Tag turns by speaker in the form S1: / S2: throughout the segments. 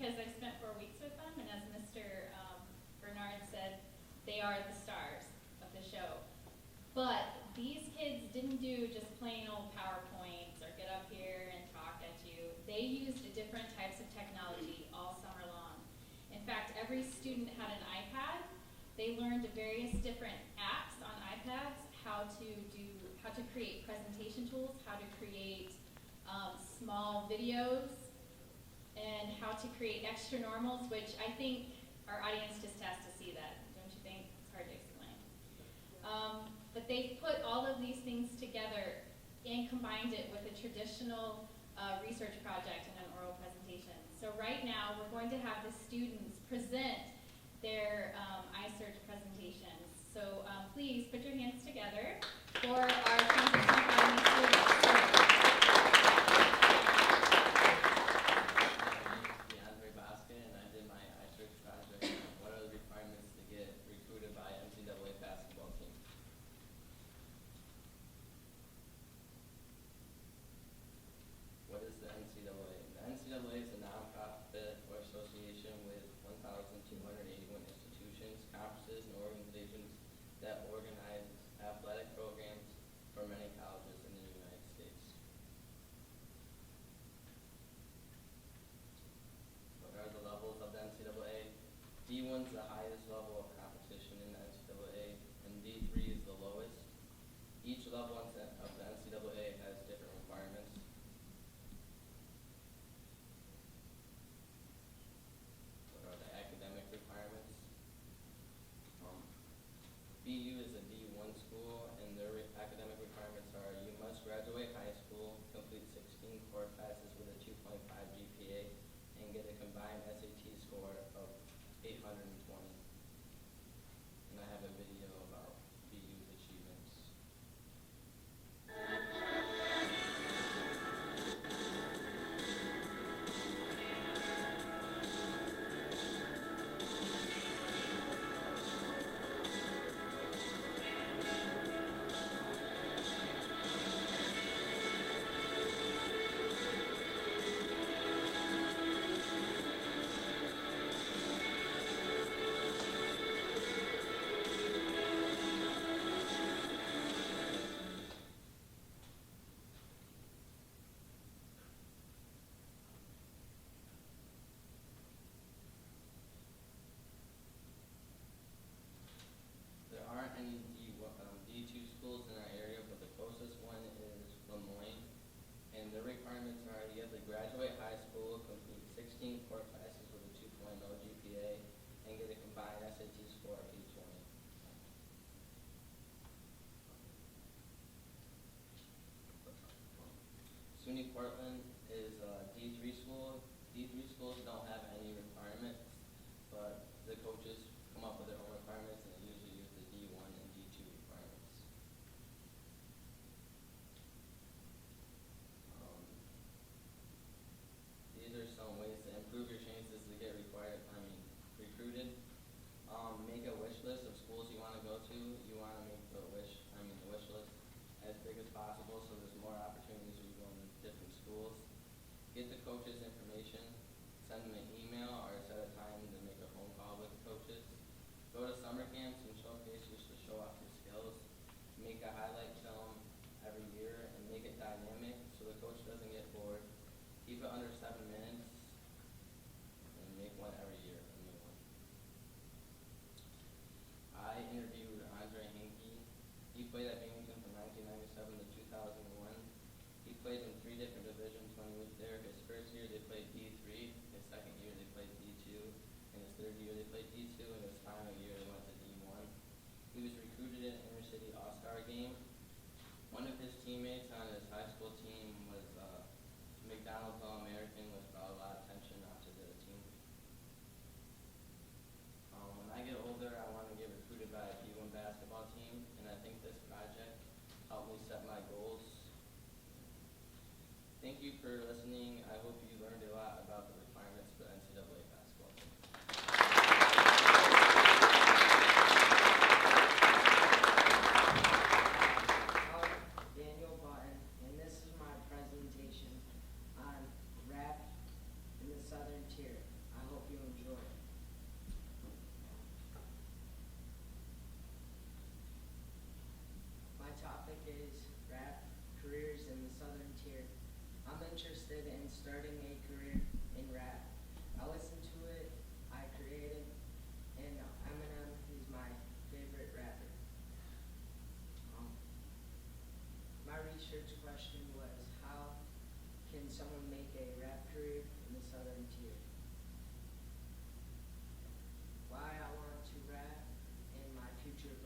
S1: because I've spent 4 weeks with them, and as Mr. Bernard said, they are the stars of the show. But these kids didn't do just plain old PowerPoints or get up here and talk at you. They used different types of technology all summer long. In fact, every student had an iPad. They learned various different apps on iPads, how to create presentation tools, how to create small videos, and how to create extra normals, which I think our audience just has to see that, don't you think? It's hard to explain. But they put all of these things together and combined it with a traditional research project and an oral presentation. So right now, we're going to have the students present their iSearch presentations. So please put your hands together for our transition academy students.
S2: D1's the highest level of competition in the NCAA, and D3 is the lowest. Each level of the NCAA has different requirements. What are the academic requirements? BU is a D1 school, and their academic requirements are: you must graduate high school, complete 16 core classes with a 2.5 GPA, and get a combined SAT score of 820. And I have a video about BU's achievements. There aren't any D2 schools in our area, but the closest one is Lemoyne. And the requirements are: you have to graduate high school, complete 16 core classes with a 2.0 GPA, and get a combined SAT score of 820. SUNY Portland is a D3 school. D3 schools don't have any requirements, but the coaches come up with their own requirements, and they usually use the D1 and D2 requirements. These are some ways to improve your chances to get recruited. Make a wish list of schools you want to go to. You want to make the wish list as big as possible, so there's more opportunities for you going to different schools. Get the coaches' information. Send them an email or set a time to make a phone call with the coaches. Go to summer camps and showcases to show off your skills. Make a highlight film every year and make it dynamic so the coach doesn't get bored. Keep it under 7 minutes and make one every year, a new one. I interviewed Andre Hinkie. He played at Binghamton from 1997 to 2001. He played in 3 different divisions when he was there. His first year they played D3, his second year they played D2, and his third year they played D2, and his final year they went to D1. He was recruited in an inner-city all-star game. One of his teammates on his high school team was McDonald's All-American, which brought a lot of attention onto the team. When I get older, I want to get recruited by a D1 basketball team, and I think this project helped me set my goals. Thank you for listening. I hope you learned a lot about the requirements for the NCAA basketball team.
S3: Daniel Button, and this is my presentation on rap in the Southern Tier. On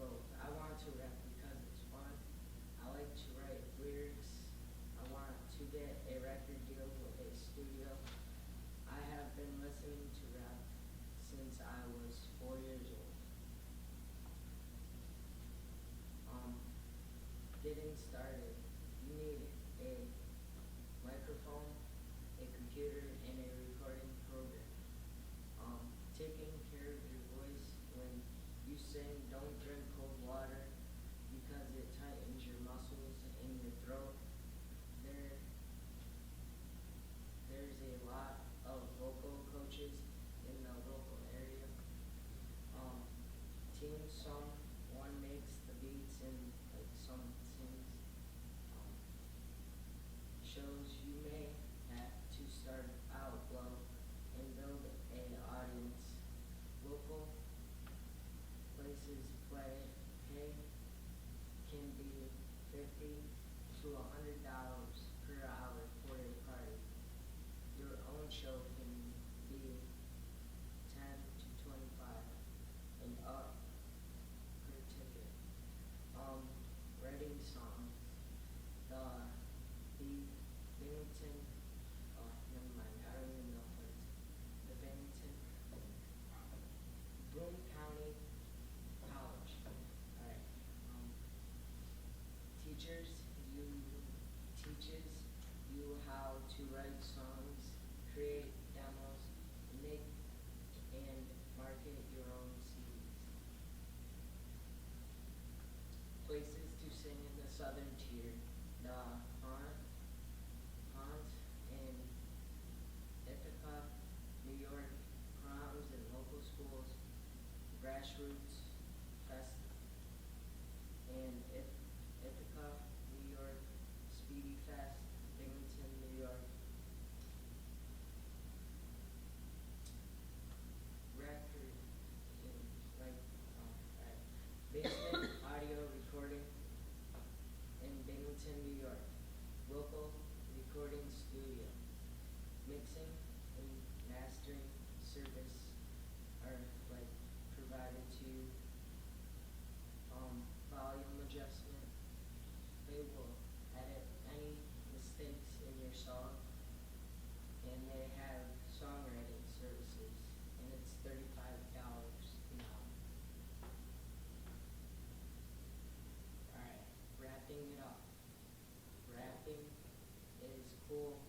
S3: both. I want to rap because it's fun. I like to write lyrics. I want to get a record deal with a studio. I have been listening to rap since I was 4 years old. Getting started, you need a microphone, a computer, and a recording program. Taking care of your voice when you sing, don't drink cold water because it tightens your muscles in your throat. There's a lot of vocal coaches in the local area. Team one makes the beats and like some sings. Shows you may have to start out low and build an audience. Local places pay can be $50 to $100 per hour for a party. Your own show can be 10 to 25 and up per ticket. Writing songs. The Bennington, never mind, I don't even know what it's, the Bennington, Broome County College. Alright, teaches you how to write songs, create demos, make and market your own CDs. Places to sing in the southern tier, the Ponds in Ithaca, New York, proms and local schools, grassroots fest in Ithaca, New York, Speedy Fest, Binghamton, New York. Record in basement audio recording in Binghamton, New York. Local recording studio. Mixing and mastering service are provided to you. Volume adjustment. They will edit any mistakes in your song, and they have songwriting services, and it's $35 an hour. Alright, wrapping it up. Rapping is cool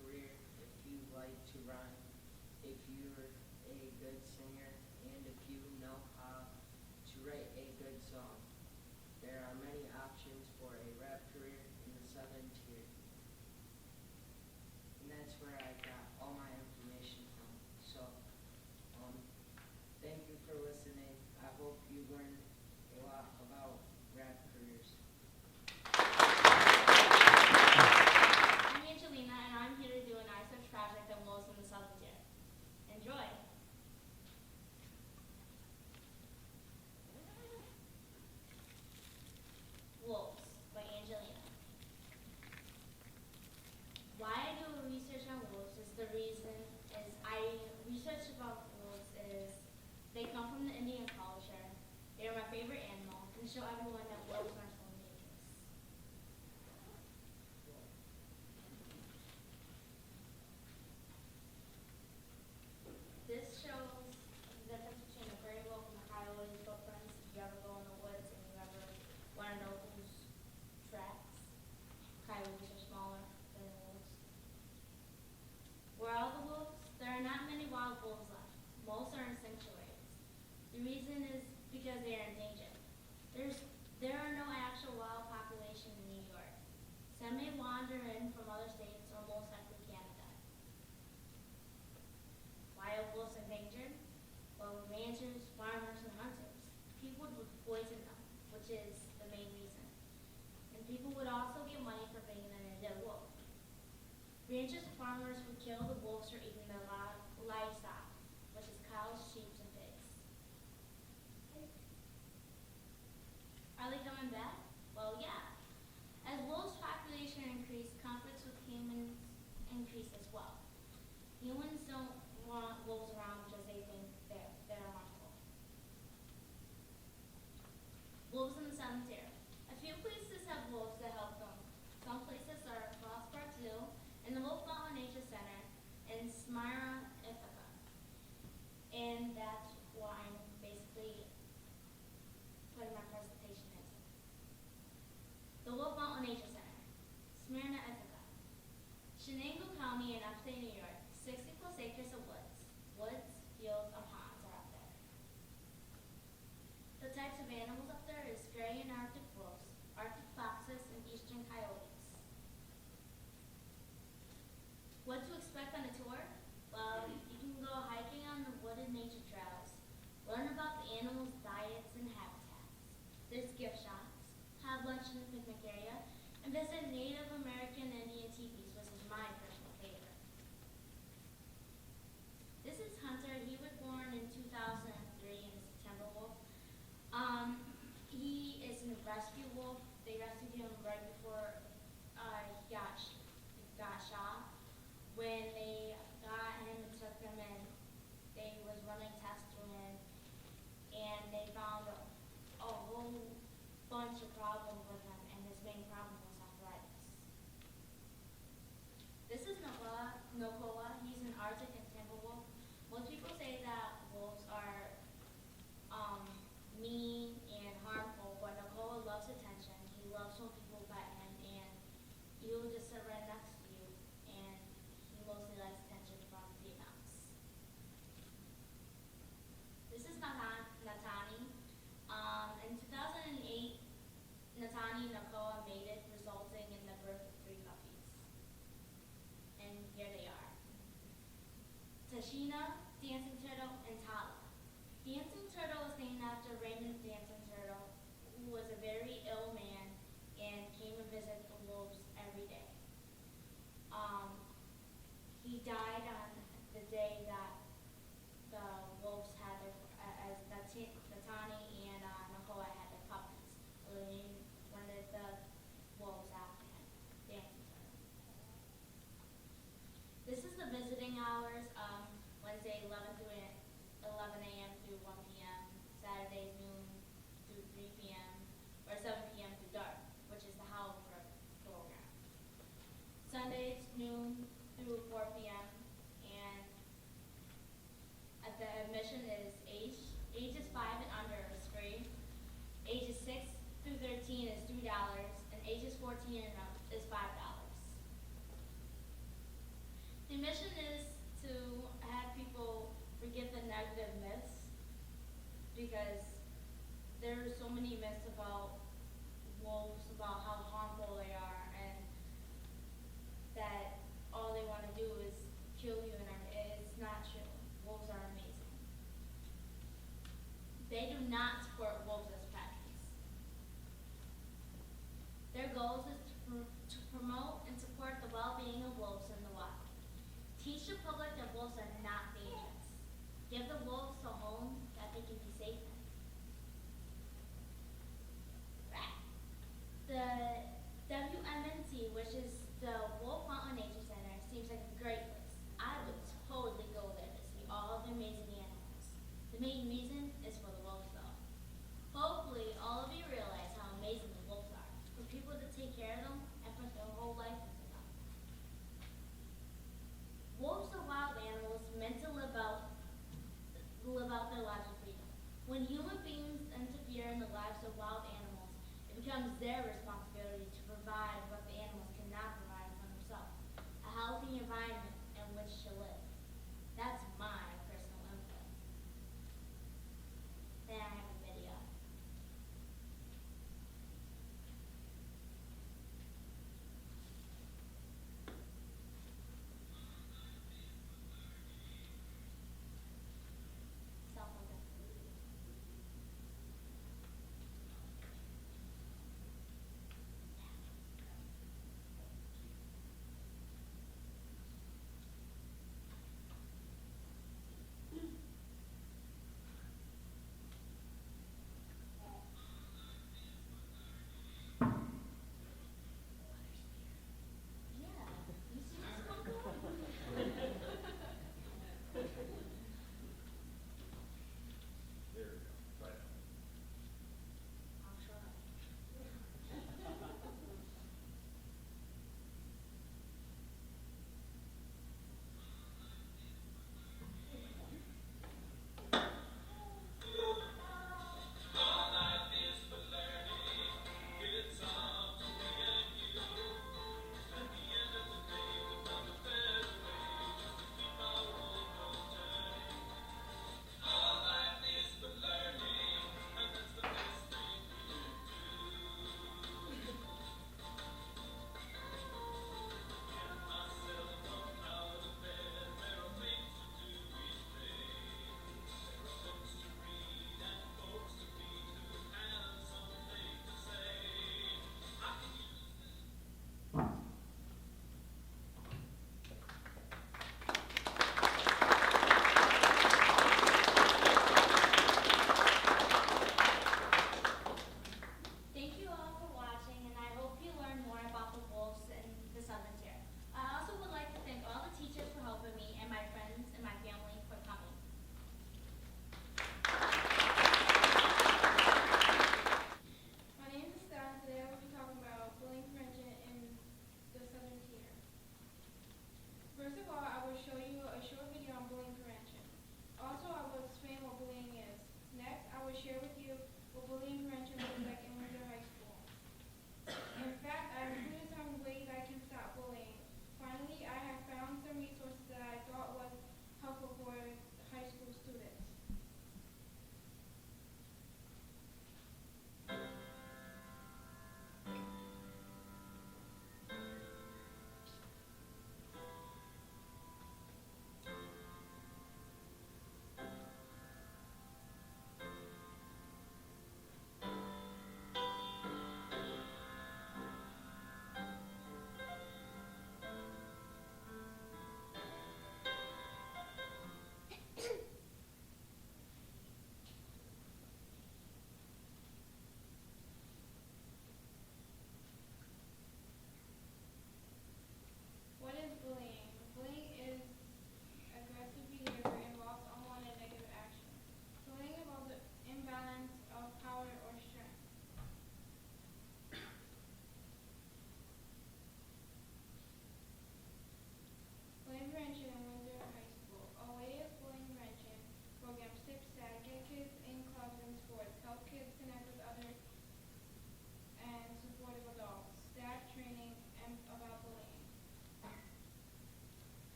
S3: career if you like to rhyme, if you're a good singer, and if you know how to write a good song. There are many options for a rap career in the southern tier. And that's where I got all my information from. So, thank you for listening. I hope you learned a lot about rap careers.
S1: I'm Angelina, and I'm here to do an research project on wolves in the southern tier. Enjoy! Wolves by Angelina. Why I do research on wolves is I research about wolves is they come from the Indian culture. They are my favorite animal and show everyone that wolves are so dangerous. This shows the difference between a gray wolf and a coyote's footprints. If you ever go in the woods and you ever want to know whose tracks, coyotes are smaller than wolves. Where are the wolves? There are not many wild wolves left. Most are in sanctuaries. The reason is because they are endangered. There are no actual wild population in New York. Some may wander in from other states or most likely Canada. Why are wolves endangered? Well, ranchers, farmers, and hunters. People would poison them, which is the main reason. And people would also get money for bringing in a dead wolf. Ranchers and farmers would kill the wolves for eating their livestock, which is cows, sheep, and pigs. Are they coming back? Well, yeah. As wolves' population increase, conflicts with humans increase as well. Humans don't want wolves around because they think they're harmful.
S4: What to expect on a tour? Well, you can go hiking on the wooded nature trails, learn about the animals' diets and habitats. There's gift shops, have lunch in the picnic area, and visit Native American Indian teepees, which is my personal favorite. This is Hunter. He was born in 2003 and is a timber wolf. He is a rescue wolf. They rescued him right before he got shot. When they got him and took him in, they was running tests on him, and they found a whole bunch of problems with him, and his main problem was arthritis. This is Nokoa. He's an Arctic and timber wolf. Most people say that wolves are mean and harmful, but Nokoa loves attention. He loves when people pet him, and he will just sit right next to you, and he mostly likes attention from females. This is Natani. In 2008, Natani and Nokoa mated, resulting in the birth of 3 puppies. And here they are. Tashina, Dancing Turtle, and Tala. Dancing Turtle was named after Raymond Dancing Turtle, who was a very ill man and came and visited the wolves every day. He died on the day that the wolves had their, as Natani and Nakoa had their puppies. So they named one of the wolves after him, Dancing Turtle. This is the visiting hours, Wednesday 11 a.m. through 1 p.m., Saturdays noon through 3 p.m., or 7 p.m. through dark, which is the Howl program. Sundays noon through 4 p.m., and the admission is ages 5 and under is free, ages 6 through 13 is $3, and ages 14 and up is $5. The mission is to have people forget the negative myths, because there are so many myths about wolves, about how harmful they are, and that all they want to do is kill you, and it's not true. Wolves are amazing. They do not support wolves as pets. Their goals is to promote and support the well-being of wolves in the wild. Teach the public that wolves are not dangerous. Give the wolves a home that they can be safe in. The WMNC, which is the Wolf Mountain Nature Center, seems like a great place. I would totally go there to see all of the amazing animals. The main reason is for the wolves, though. Hopefully, all of you realize how amazing the wolves are, for people to take care of them and put their whole life into them. Wolves are wild animals meant to live out their lives of freedom. When human beings interfere in the lives of wild animals, it becomes their responsibility to provide what the animals cannot provide for themselves, a healthy environment in which to live. That's my personal input.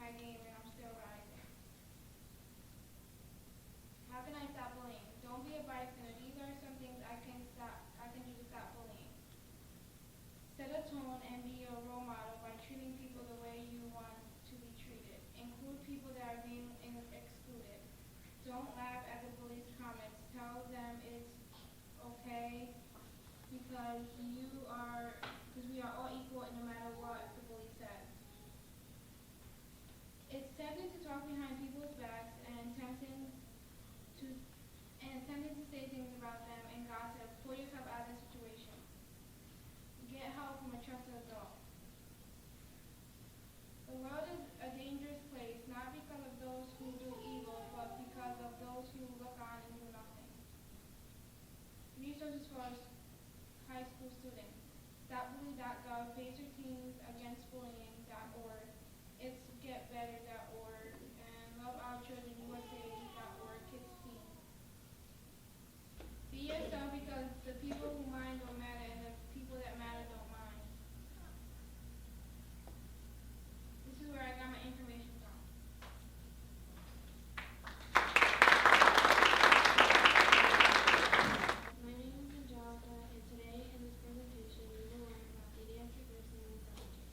S5: my game and I'm still rising. How can I stop bullying? Don't be a bystander. These are some things I can do to stop bullying. Set a tone and be a role model by treating people the way you want to be treated. Include people that are being excluded. Don't laugh at the bully's comments. Tell them it's okay because we are all equal no matter what the bully says. It's tempting to talk behind people's backs and tempting to say things about them and gossip. Pull yourself out of the situation. Get help from a trusted adult. The world is a dangerous place, not because of those who do evil, but because of those who look on and do nothing. Resources for high school students. StopBully.gov, Face Your Teens Against Bullying.org, It's GetBetter.org, and LoveOurChildrenUSA.org, Kids Teens. Be yourself because the people who mind don't matter and the people that matter don't mind. This is where I got my information from. My name is Angelica, and today in this presentation we will learn about pediatric nursing and surgery.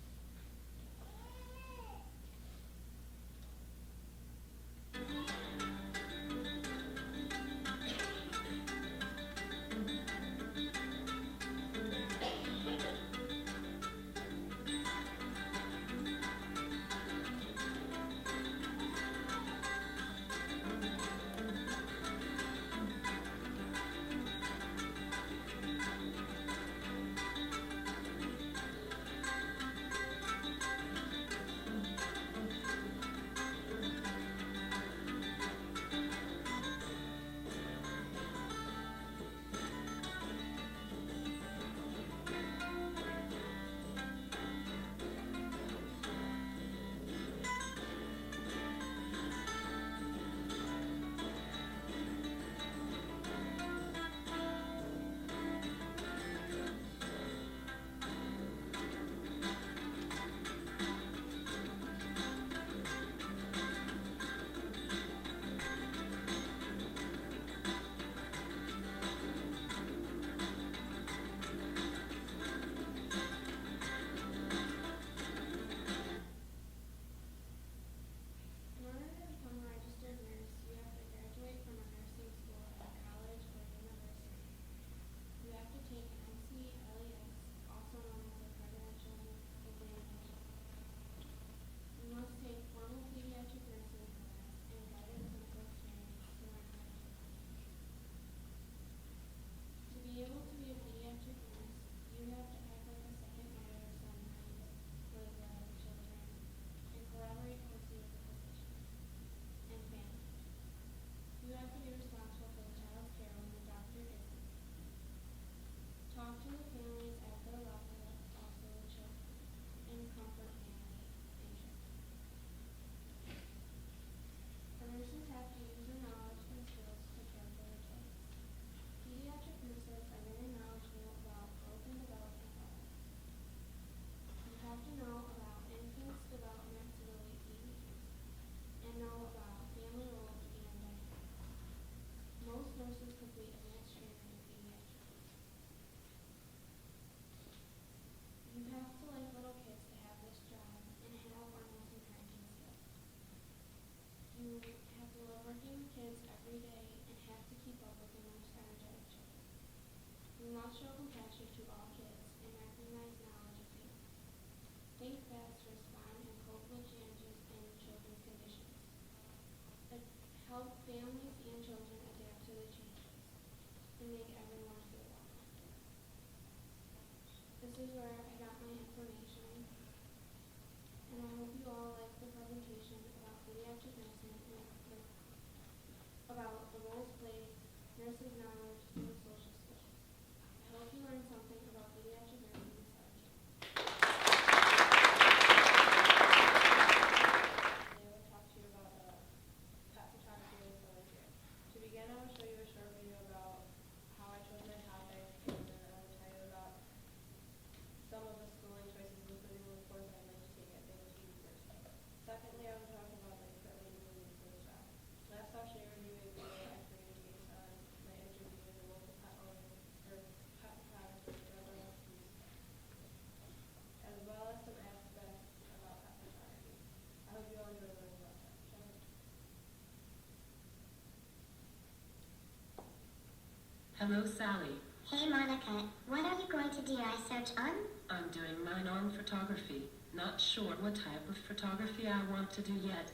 S5: In order to become a registered nurse, you have to graduate from a nursing school at a college or university. You have to take NCLEX, also known as a credentialing examination. You must take formal pediatric nursing class and guided clinical experience to learn how to do it. To be able to be a pediatric nurse, you have to act like a second mother sometimes for the children and collaborate closely with the physician and family. You have to be responsible for the child's care when the doctor isn't. Talk to the families at their level, also the children, and comfort family and children. The nurses have to use their knowledge and skills to care for their kids. Pediatric nurses are very knowledgeable about growth and development health. You have to know about infants' development to the late years and know about family roles and dynamics. Most nurses complete advanced training in pediatrics. You have to like little kids to have this job and have our most encouraging skills. You have to love working with kids every day and have to keep up with the most energetic children. You must show compassion to all kids and recognize knowledge of people. Think fast, respond, and cope with changes in children's conditions. Help families and children adapt to the changes and make everyone feel welcome. This is where I got my information, and I hope you all like the presentation about pediatric nursing and about the roles played, nurses' knowledge, and social skills. I hope you learned something about pediatric nursing and surgery.
S6: Today we'll talk to you about pet photography with Windsor. To begin, I will show you a short video about how I chose my topic, and then I will tell you about some of the schooling choices, including the course I'd like to take at Windsor University. Secondly, I will
S7: Hello, Sally.
S8: Hey Monica, what are you going to do research on?
S7: I'm doing mine on photography. Not sure what type of photography I want to do yet.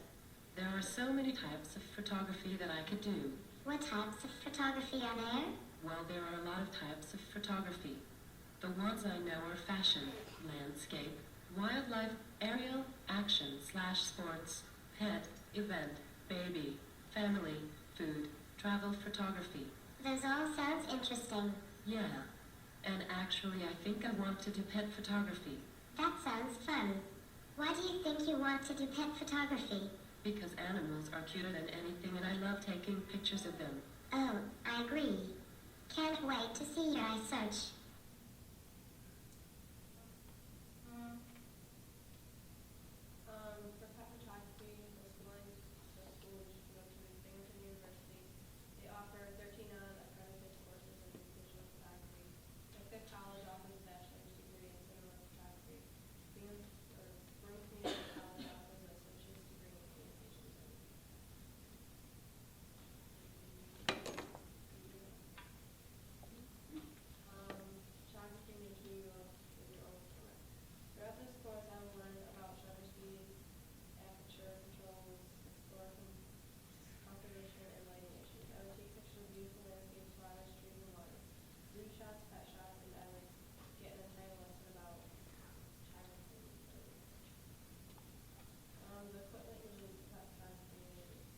S7: There are so many types of photography that I could do.
S8: What types of photography are there?
S7: Well, there are a lot of types of photography. The ones I know are fashion, landscape, wildlife, aerial, action/sports, pet, event, baby, family, food, travel photography.
S8: Those all sounds interesting.
S7: Yeah, and actually I think I want to do pet photography.
S8: That sounds fun. Why do you think you want to do pet photography?
S7: Because animals are cuter than anything and I love taking pictures of them.
S8: Oh, I agree. Can't wait to see your research.
S6: For pet photography, the school you should go to is Binghamton University. They offer 13 accredited courses in digital photography. Pitt College offers a bachelor's degree in cinema photography. Broome Community College offers an associate's degree in communications. Photography makes you with your own camera. Throughout this course, I will learn about shutter speed, aperture controls, explore composition, and lighting issues. I will take pictures of beautiful landscapes, flowers, trees, and water. Zoo shots, pet shots, and I will get an entire lesson about photography. The equipment used in pet photography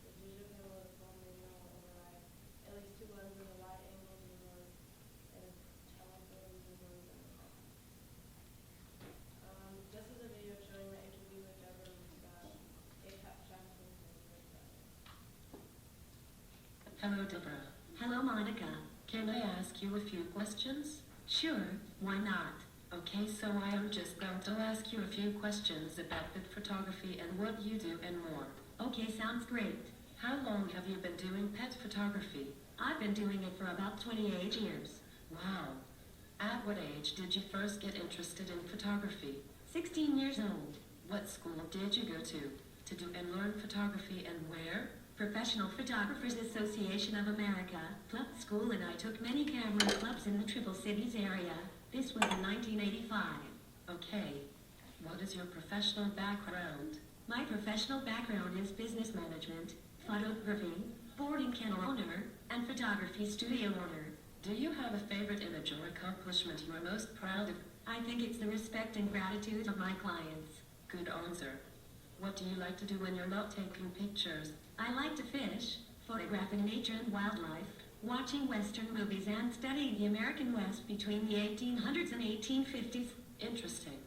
S6: is digital camera with phone radio override, at least 2 lenses, a wide angle zoom, and telephoto zoom lens. This is a video showing my interview with Deborah Scott, a pet photographer.
S7: Hello, Deborah.
S9: Hello, Monica.
S7: Can I ask you a few questions?
S9: Sure, why not?
S7: Okay, so I am just going to ask you a few questions about pet photography and what you do and more.
S9: Okay, sounds great.
S7: How long have you been doing pet photography?
S9: I've been doing it for about 28 years.
S7: Wow. At what age did you first get interested in photography?
S9: 16 years old.
S7: What school did you go to do and learn photography and where?
S9: Professional Photographers Association of America, club school, and I took many camera clubs in the Triple Cities area. This was in 1985.
S7: Okay. What is your professional background?
S9: My professional background is business management, photography, boarding kennel owner, and photography studio owner.
S7: Do you have a favorite image or accomplishment you are most proud of?
S9: I think it's the respect and gratitude of my clients.
S7: Good answer. What do you like to do when you're not taking pictures?
S9: I like to fish, photographing nature and wildlife, watching Western movies, and studying the American West between the 1800s and 1850s.
S7: Interesting.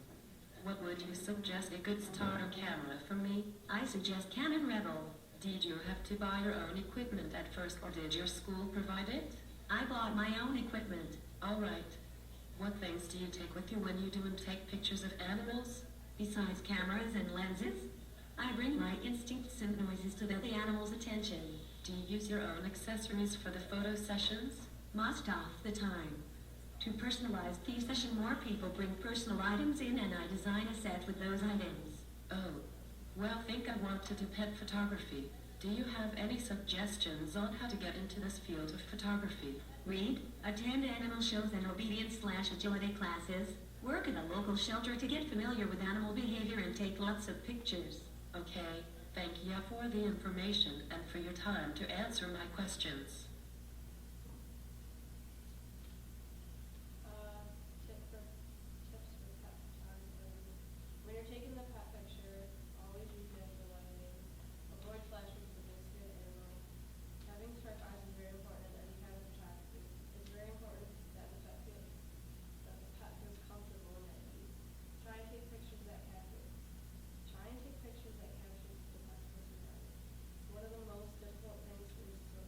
S7: What would you suggest a good starter camera for me?
S9: I suggest Canon Rebel.
S7: Did you have to buy your own equipment at first or did your school provide it?
S9: I bought my own equipment.
S7: All right. What things do you take with you when you do and take pictures of animals?
S9: Besides cameras and lenses, I bring my instincts and noises to the animal's attention.
S7: Do you use your own accessories for the photo sessions?
S9: Most of the time. To personalize the session, more people bring personal items in and I design a set with those items.
S7: Oh, well, think I want to do pet photography. Do you have any suggestions on how to get into this field of photography?
S9: Read, attend animal shows and obedience/agility classes, work at a local shelter to get familiar with animal behavior and take lots of pictures.
S7: Okay, thank you for the information and for your time to answer my questions.
S6: Tips for pet photographers. When you're taking the pet picture, always use natural lighting. Avoid flashes with a scared animal. Having sharp eyes is very important in any kind of photography. It's very important that the pet feels comfortable and at ease. Try and take pictures that capture the pet's personality. One of the most difficult things is to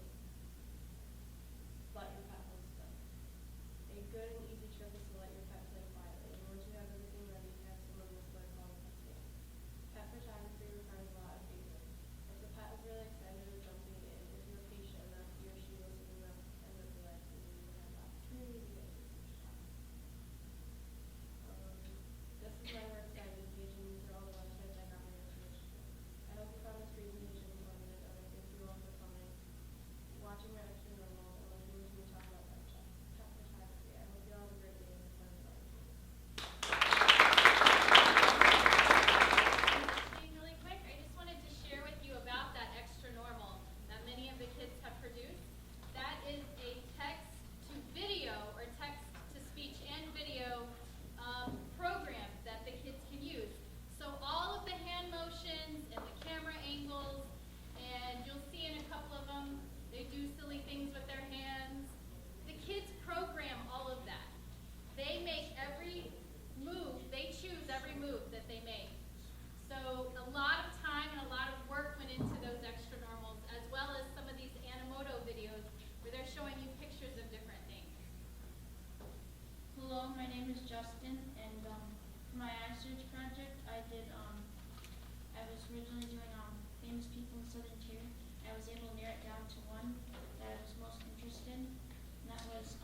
S5: it down to one that I was most interested in, and that was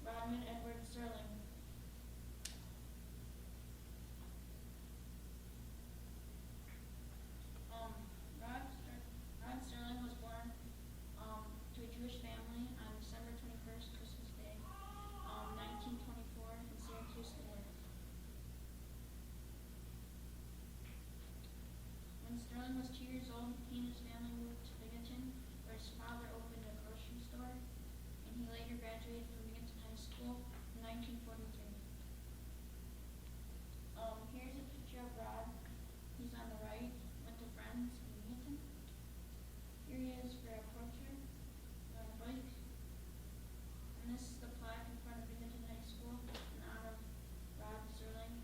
S5: Rodman Edward Sterling. Rod Sterling was born to a Jewish family on December 21st, Christmas Day, 1924 in Syracuse, New York. When Sterling was 2 years old, he and his family moved to Binghamton, where his father opened a grocery store, and he later graduated from Binghamton High School in 1943. Here's a picture of Rod. He's on the right, went to friends in Binghamton. Here he is for a portrait on a bike. And this is the plaque in front of Binghamton High School in honor of Rod Sterling.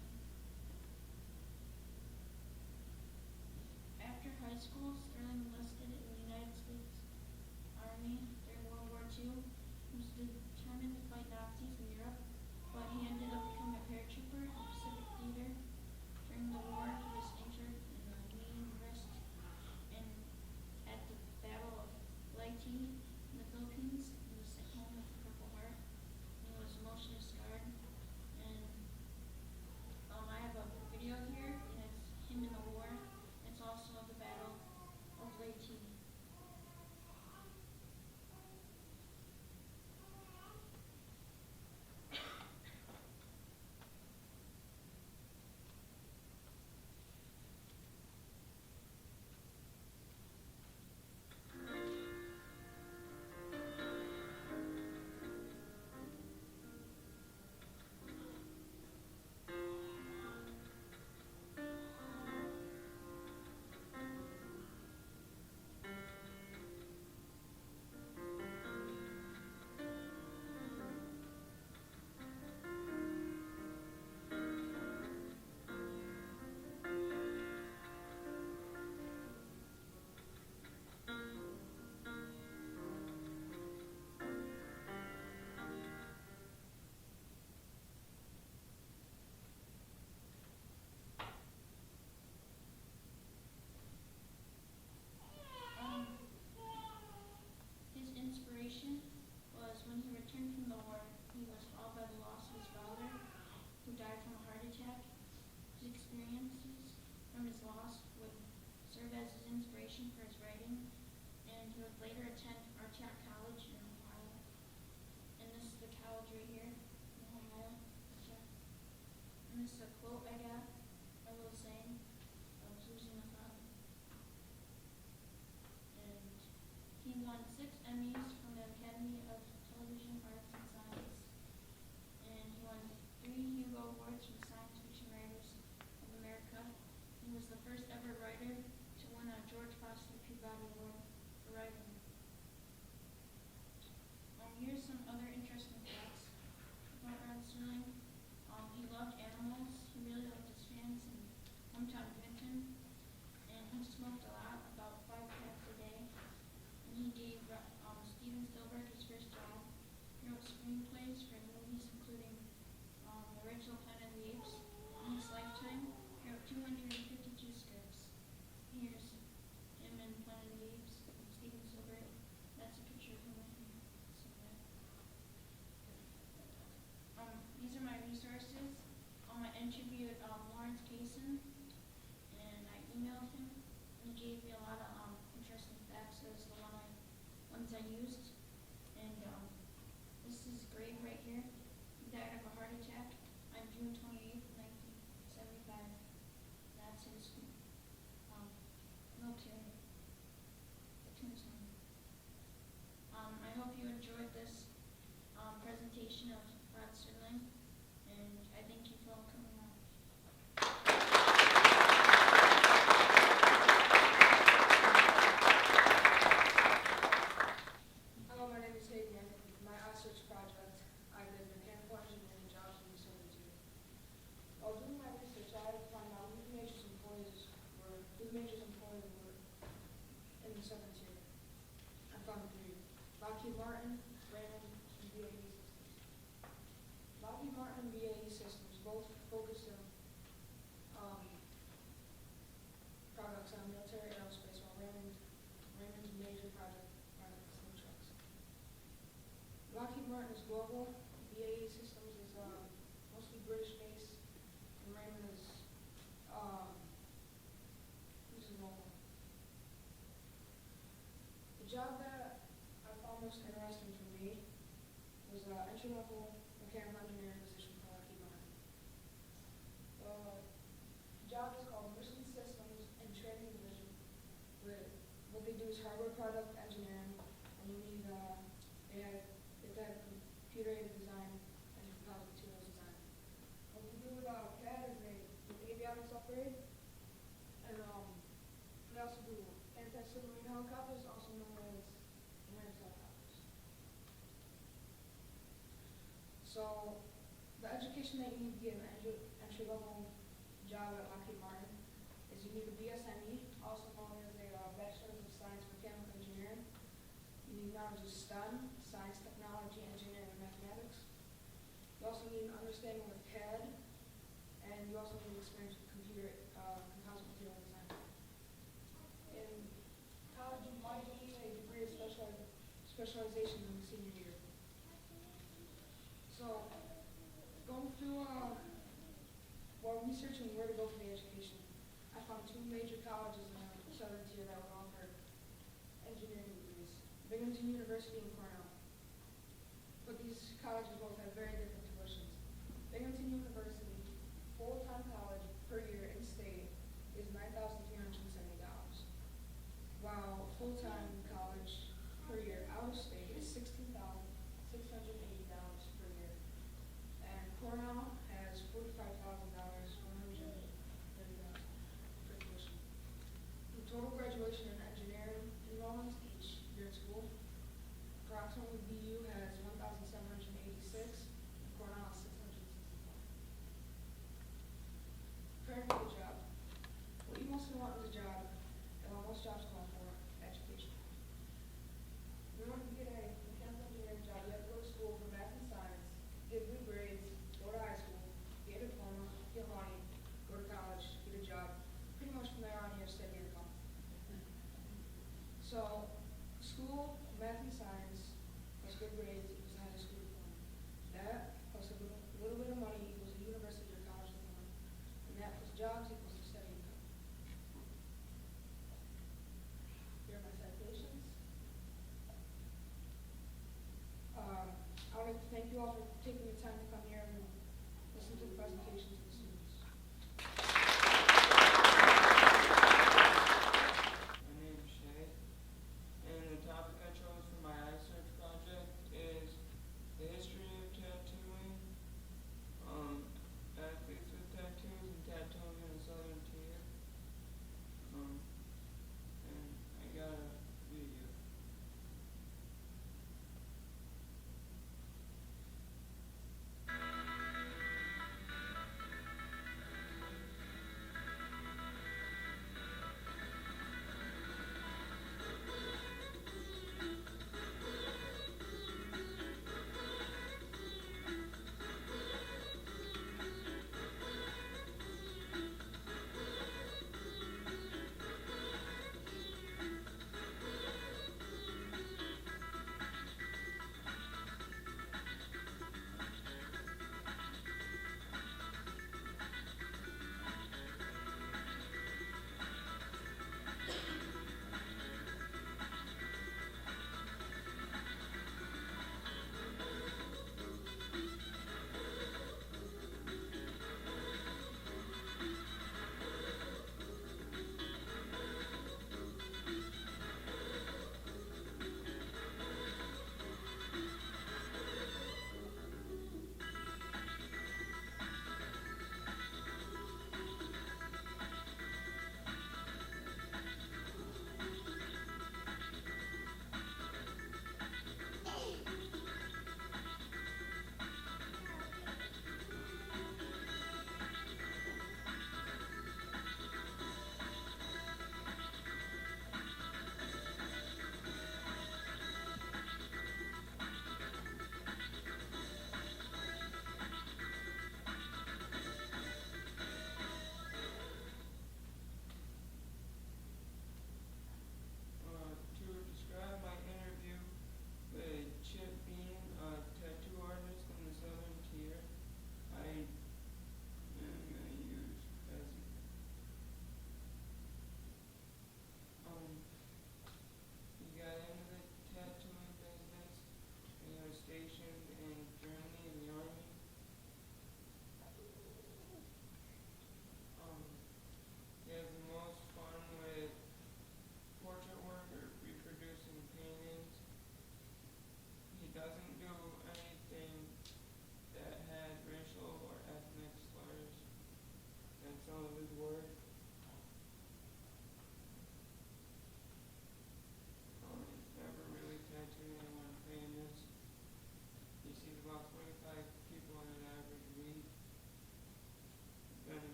S5: After high school, Sterling enlisted in the United States Army during World War II. He was determined to fight Nazis in Europe, but he ended up becoming a paratrooper in the Pacific Theater. During the war, he was injured in the knee and wrist at the Battle of Leyte in the Philippines. He was sent home with a Purple Heart. He was emotionally scarred. And I have a video here, and it's him in the war. It's also the Battle of Leyte. His inspiration was when he returned from the war. He was followed by the loss of his father, who died from a heart attack. His experiences from his loss would serve as his inspiration for his writing, and he would later attend Marquette College in Ohio. And this is the college right here in Ohio. And this is a quote I got, a little saying. I was losing the front. And he won 6 Emmys from the Academy of Television Arts and Science. And he won 3 Hugo Awards from Science Fiction Writers of America. He was the first ever writer to win a George Foster Peabody Award for writing. Here's some other interesting facts about Rod Sterling. He loved animals. He really
S10: Martin is global. BAE Systems is mostly British based, and Raymond is local. The job that I found most interesting for me was entry-level mechanical engineering position for Lockheed Martin. The job is called Mission Systems and Training Division. What they do is hardware product engineering, and you need they have computer-aided design and composite materials design. What we do with CAD is they do avionics upgrade, and they also do anti-submarine helicopters, also known as Atlantic helicopters. So the education that you need to get an entry-level job at Lockheed Martin is you need a BSME, also known as a Bachelor's of Science Mechanical Engineering. You need knowledge of STEM, science, technology, engineering, and mathematics. You also need an understanding of CAD, and you also need experience with composite material design. In college, you might need a degree of specialization in the senior year. So, going through while researching where to go for the education, I found two major colleges in the southern tier that would offer engineering degrees: Binghamton University and Cornell. But these colleges both have very different tuitions. Binghamton University, full-time college per year in state, is $9,370, while full-time college per year out of state is $16,680 per year. And Cornell has $45,000, $130,000 for tuition. The total graduation in engineering enrollments each year at school, approximately BU has 1,786, and Cornell has 664. Preparing for the job. What you mostly want in a job, and what most jobs call for, education. In order to get a mechanical engineering job, you have to go to school for math and science, get good grades, go to high school, get a diploma, get money, go to college, get a job. Pretty much from there on, you have steady income. So, school, math and science, plus good grades equals a high school diploma. That plus a little bit of money equals a university or college diploma. And that plus jobs equals a steady income. Here are my citations. I would like to thank you all for taking the time to come here and listen to the presentations of the students.
S11: My name is Shay, and the topic I chose for my research project is the history of tattooing, athletes with tattoos, and tattooing in the southern tier. And I got a video.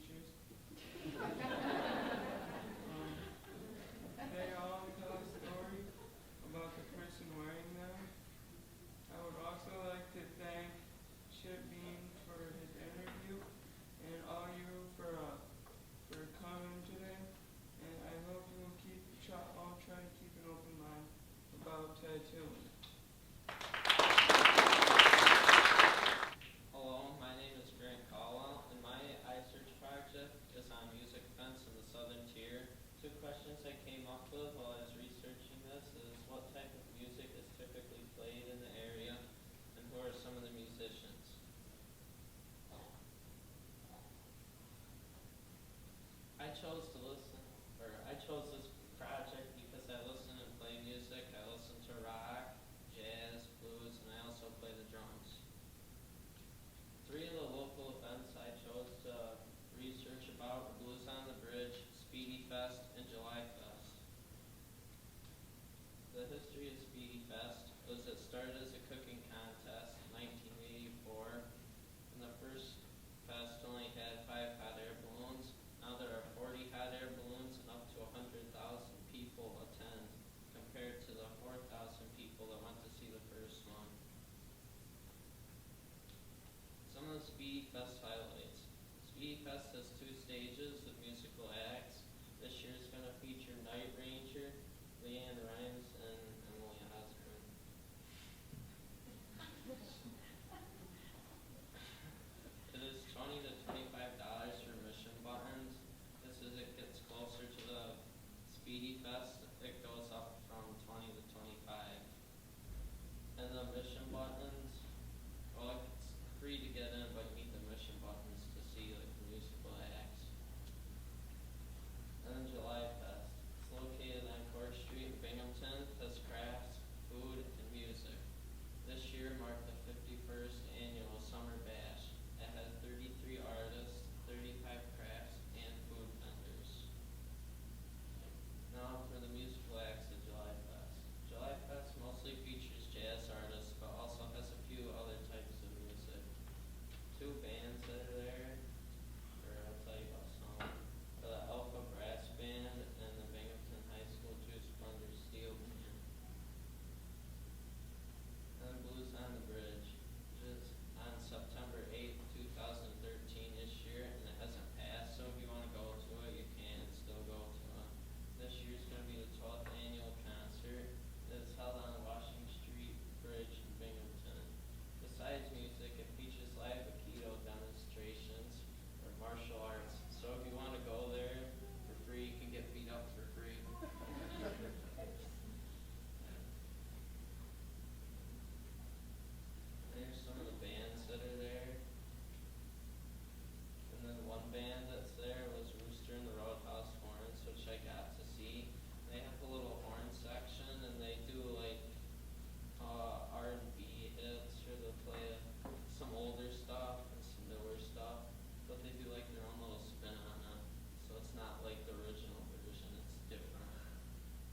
S11: teachers. They all tell a story about the person wearing them. I would also like to thank Chip Bean for his interview and all you for coming today. And I hope you will all try to keep an open mind about tattooing.
S2: Hello, my name is Grant Caldwell, and my iSearch project is on music events in the Southern Tier. Two questions I came up with while I was researching this is what type of music is typically played in the area, and who are some of the musicians? I chose this project because I listen and play music. I listen to rock, jazz, blues, and I also play the drums. Three of the local events I chose to research about were Blues on the Bridge, Speedy Fest, and July Fest. The history of Speedy Fest was it started as a cooking contest in 1984, and the first fest only had 5 hot air balloons. Now there are 40 hot air balloons and up to 100,000 people attend, compared to the 4,000 people that went to see the first one. Some of the Speedy Fest highlights. Speedy Fest has 2 stages of musical acts. This year is going to feature Night Ranger, Leanne Rimes, and Emily Osborne. It is $20 to $25 for admission buttons. As it gets closer to the Speedy Fest, it goes up from 20 to 25. And the admission buttons, well, it's free to get in, but you need the admission buttons to see like the musical acts. And then July Fest. It's located on Court Street in Binghamton. Has crafts, food, and music. This year marked the 51st annual Summer Bash. It had 33 artists, 35 crafts, and food vendors. Now for the musical acts of July Fest. July Fest mostly features jazz artists, but also has a few other types of music. 2 bands that are there, or I'll tell you about some. The Alpha Brass Band and the Binghamton High School Juice Blender Steel Band. And then Blues on the Bridge, which is on September 8th, 2013 this year, and it hasn't passed, so if you want to go to it, you can still go to it. This year's going to be the 12th annual concert. It's held on the Washington Street Bridge in Binghamton. Besides music, it features live Aikido demonstrations or martial arts. So if you want to go there for free, you can get beat up for free. There's some of the bands that are there. And then one band that's there was Rooster and the Roadhouse Horns, which I got to see. They have a little horn section, and they do like R&B hits, or they'll play some older stuff and some newer stuff, but they do like their own little spin on it. So it's not like the original version, it's different.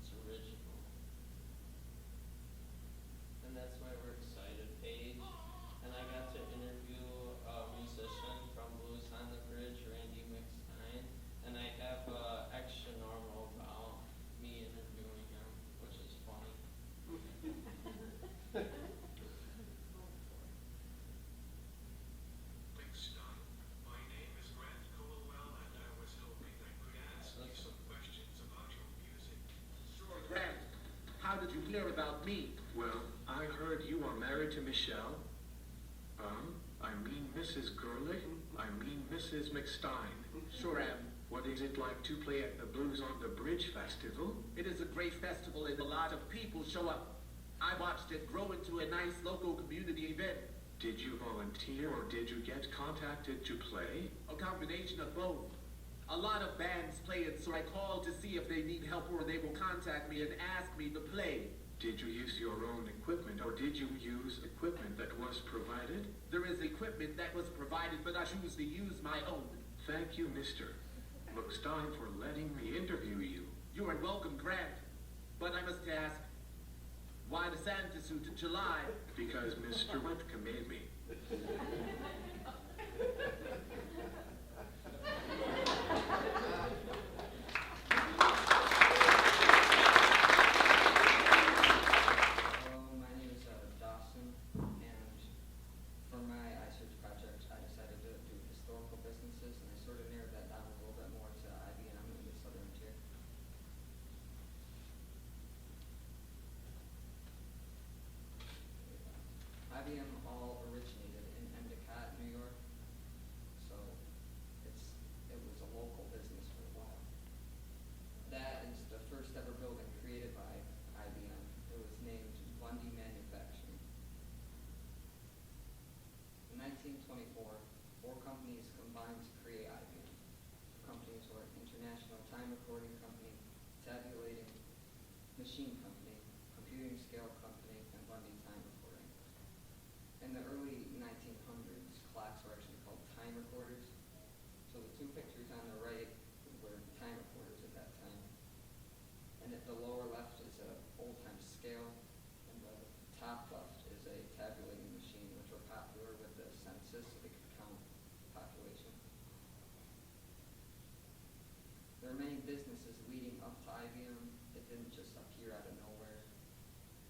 S2: It's original. And that's why we're excited, Paige. And I got to interview a musician from Blues on the Bridge, Randy McStein, and I have extra normal about me interviewing him, which is funny.
S12: My name is Grant Colwell, and I was hoping I could ask you some questions about your music.
S13: Sure, Grant. How did you hear about me?
S14: Well, I heard you are married to Michelle. I mean Mrs. Gurlick. I mean Mrs. McStein.
S13: Sure am.
S14: What is it like to play at the Blues on the Bridge Festival?
S13: It is a great festival and a lot of people show up. I watched it grow into a nice local community event.
S14: Did you volunteer or did you get contacted to play?
S13: A combination of both. A lot of bands play it, so I called to see if they need help or they will contact me and ask me to play.
S14: Did you use your own equipment or did you use equipment that was provided?
S13: There is equipment that was provided, but I choose to use my own.
S14: Thank you, Mr. McStein, for letting me interview you.
S13: You are welcome, Grant. But I must ask, why the Santa suit in July?
S14: Because Mr. Whitcomb made me.
S15: IBM all originated in Endicott, New York. So it was a local business for a while. That is the first ever building created by IBM. It was named Bundy Manufacturing. In 1924, 4 companies combined to create IBM. The companies were International Time Recording Company, Tabulating Machine Company, Computing Scale Company, and Bundy Time Recording. In the early 1900s, clocks were actually called time recorders. So the 2 pictures on the right were time recorders at that time. And at the lower left is an old-time scale, and the top left is a tabulating machine, which were popular with the census, so they could count population. There are many businesses leading up to IBM. It didn't just appear out of nowhere.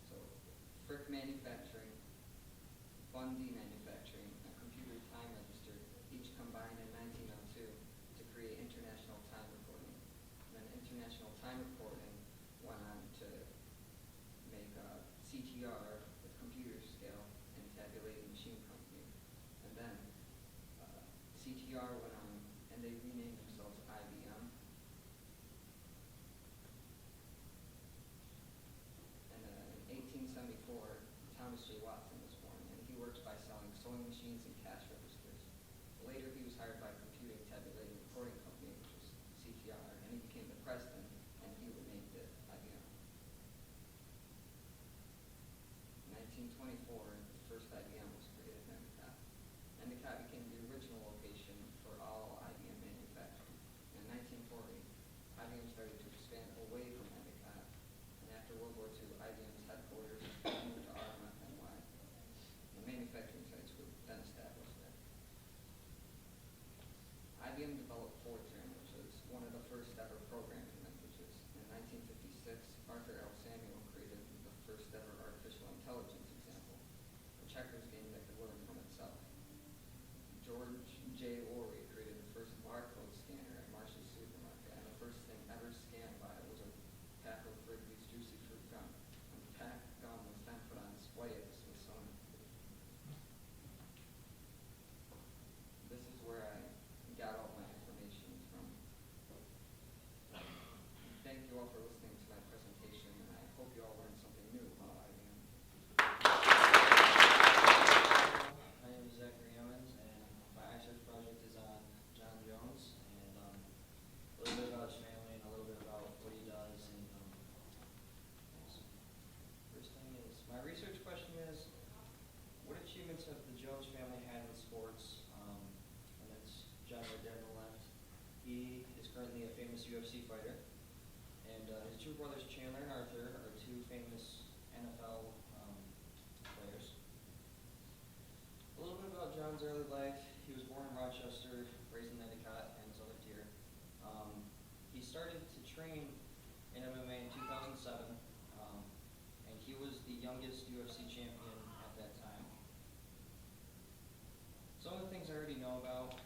S15: So Frick Manufacturing, Bundy Manufacturing, and Computer Time Register each combined in 1902 to create International Time Recording. And then International Time Recording went on to make CTR with Computer Scale and Tabulating Machine Company. And then CTR went on and they renamed themselves IBM. And in 1874, Thomas J. Watson was born, and he worked by selling sewing machines and cash registers. Later, he was hired by Computing Tabulating Recording Company, which was CTR, and he became the president, and he renamed it IBM. In 1924, the first IBM was created in Endicott. Endicott became the original location for all IBM manufacturing. In 1940, IBM started to expand away from Endicott, and after World War II, IBM's headquarters moved to Arma, NY. The manufacturing sites were then established there. IBM developed Fortran, which was one of the first ever programming languages. In 1956, Arthur L. Samuel created the first ever artificial intelligence example, a checkers game that could learn from itself. George J. Laurie created the first barcode scanner at Marsh's Supermarket, and the first thing ever scanned by it was a pack of Wrigley's Juicy Fruit gum. And the pack gum was then put on display at the Smithsonian. This is where I got all my information from. Thank you all for listening to my presentation, and I hope you all learned something new about IBM.
S16: My name is Zachary Emmons, and my research project is on John Jones, and a little bit about his family and a little bit about what he does. And first thing is, my research question is, what achievements have the Jones family had in sports? And that's John right there on the left. He is currently a famous UFC fighter, and his 2 brothers, Chandler and Arthur, are 2 famous NFL players. A little bit about John's early life. He was born in Rochester, raised in Endicott, and so lived here. He started to train in MMA in 2007, and he was the youngest UFC champion at that time. Some of the things I already know about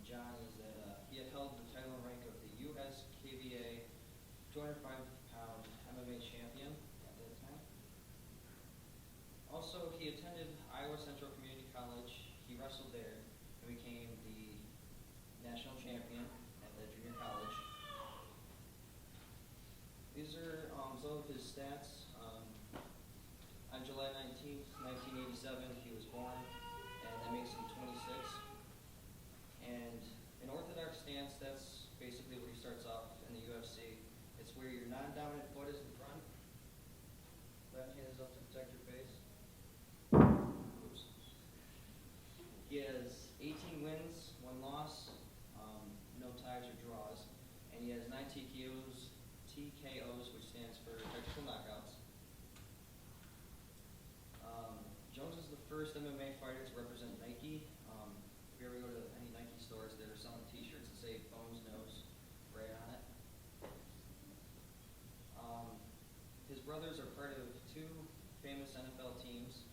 S16: John is that he had held the title and rank of the USKVA 205-pound MMA champion at that time. Also, he attended Iowa Central Community College. He wrestled there and became the national champion at the junior college. These are some of his stats. On July 19th, 1987, he was born, and that makes him 26. And an orthodox stance, that's basically where he starts off in the UFC. It's where your non-dominant foot is in front, left hand is up to protect your face. Oops. He has 18 wins, 1 loss, no ties or draws, and he has 9 TKOs, which stands for technical knockouts. Jones is the first MMA fighter to represent Nike. If you ever go to any Nike stores, they're selling t-shirts that say Bones Knows right on it. His brothers are part of 2 famous NFL teams.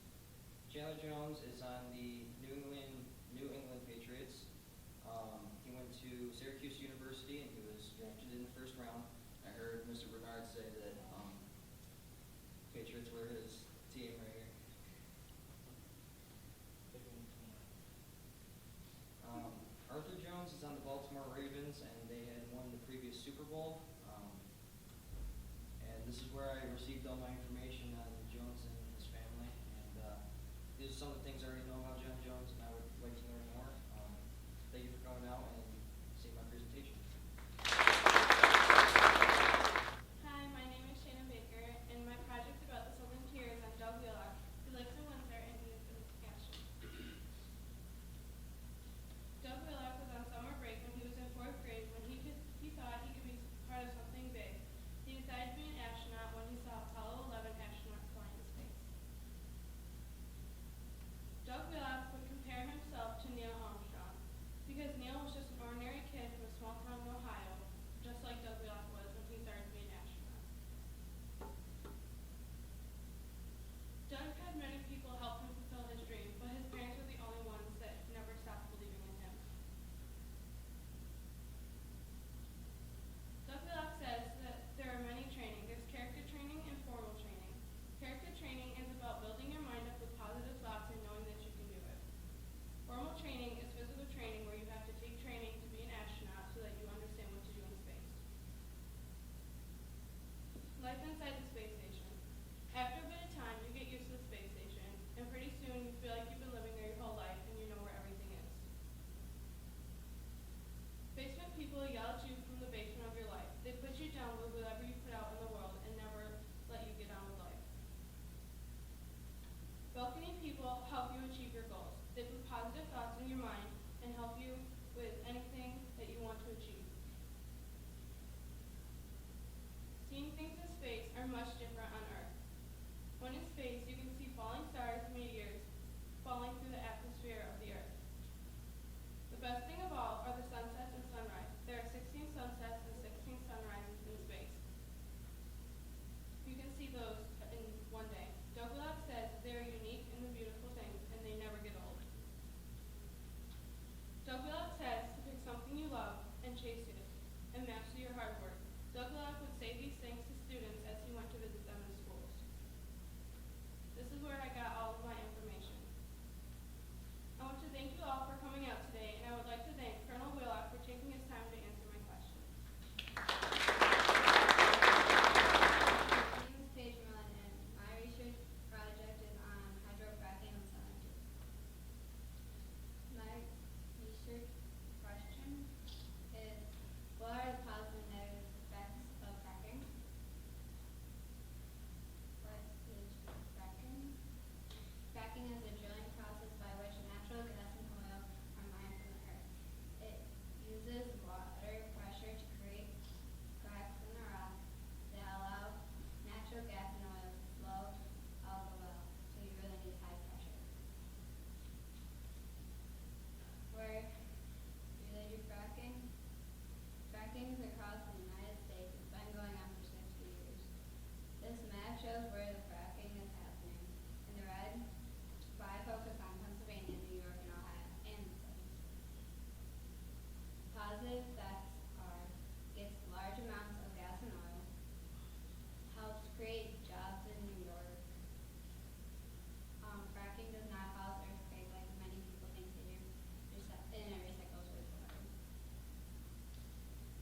S16: Chandler Jones is on the New England Patriots. He went to Syracuse University, and he was drafted in the 1st round. I heard Mr. Bernard say that Patriots were his team right here. previous Super Bowl. And this is where I received all my information on Jones and his family. And these are some of the things I already know about John Jones, and I would like to learn more. Thank you for coming out and seeing my presentation.
S6: Hi, my name is Shannon Baker, and my project about the Southern Tier is on Doug Wheelock, who lives in Windsor and he is in Ashland. Doug Wheelock was on summer break when he was in 4th grade when he thought he could be part of something big. He decided to be an astronaut when he saw Apollo 11 astronauts fly into space. Doug Wheelock would compare himself to Neil Armstrong because Neil was just an ordinary kid from a small town in Ohio, just like Doug Wheelock was when he started to be an astronaut. Doug had many people help him fulfill his dream, but his parents were the only ones that never stopped believing in him. Doug Wheelock says that there are many training. There's character training and formal training. Character training is about building your mind up with positive thoughts and knowing that you can do it. Formal training is physical training where you have to take training to be an astronaut so that you understand what to do in space. Life inside the space station. After a bit of time, you get used to the space station, and pretty soon you feel like you've been living there your whole life and you know where everything is. Basement people yell at you from the basement of your life. They put you down with whatever you put out in the world and never let you get on with life. Balcony people help you achieve your goals. They put positive thoughts in your mind and help you with anything that you want to achieve. Seeing things in space are much different on Earth. When in space, you can see falling stars and meteors falling through the atmosphere of the Earth. The best thing of all are the sunsets and sunrise. There are 16 sunsets and 16 sunrises in space. You can see those in one day. Doug Wheelock says they are unique and the beautiful things, and they never get old. Doug Wheelock says to pick something you love and chase it, and master your hard work. Doug Wheelock would say these things to students as he went to visit them in schools. This is where I got all of my information. I want to thank you all for coming out today, and I would like to thank Colonel Wheelock for taking his time to answer my questions.
S17: My name is Paige Millen, and my research project is on hydrofracking and salinity. My research question is, what are the positive and negative effects of fracking? What is fracking? Fracking is a drilling process by which natural gas and oil are mined from the earth. It uses water pressure to create cracks in the rock that allow natural gas and oil to flow out of the well. So you really need high pressure. Where do they do fracking? Fracking across the United States has been going on for 60 years. This map shows where the fracking is happening. In the red, I focus on Pennsylvania, New York, and Ohio, and the southern states. Positive effects are gets large amounts of gas and oil, helps create jobs in New York. Fracking does not cause earthquakes like many people think they do, and it recycles wastewater.